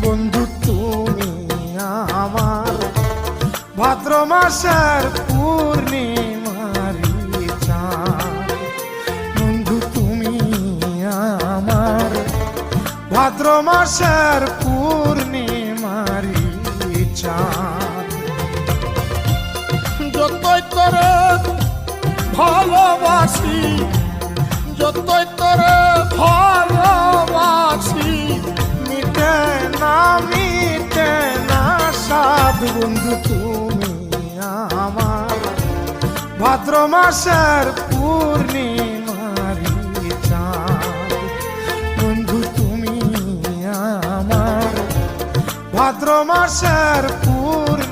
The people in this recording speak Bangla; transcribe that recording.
বন্ধু তুমি আমার ভাদ্র মাসের পূর্ণিমারি চাঁদ। বন্ধু তুমি আমার ভাদ্র মাসের পূর্ণিমারি চাঁদ। যতই তোরে ভালোবাসি, যতই তোরে ভালোবাসি, মিটে না সাধ। বন্ধু তুমি আমার ভাদ্র মাসের পূর্ণিমারি চাঁদ। বন্ধু তুমি আমার ভাদ্র মাসের পূর্ণিমারি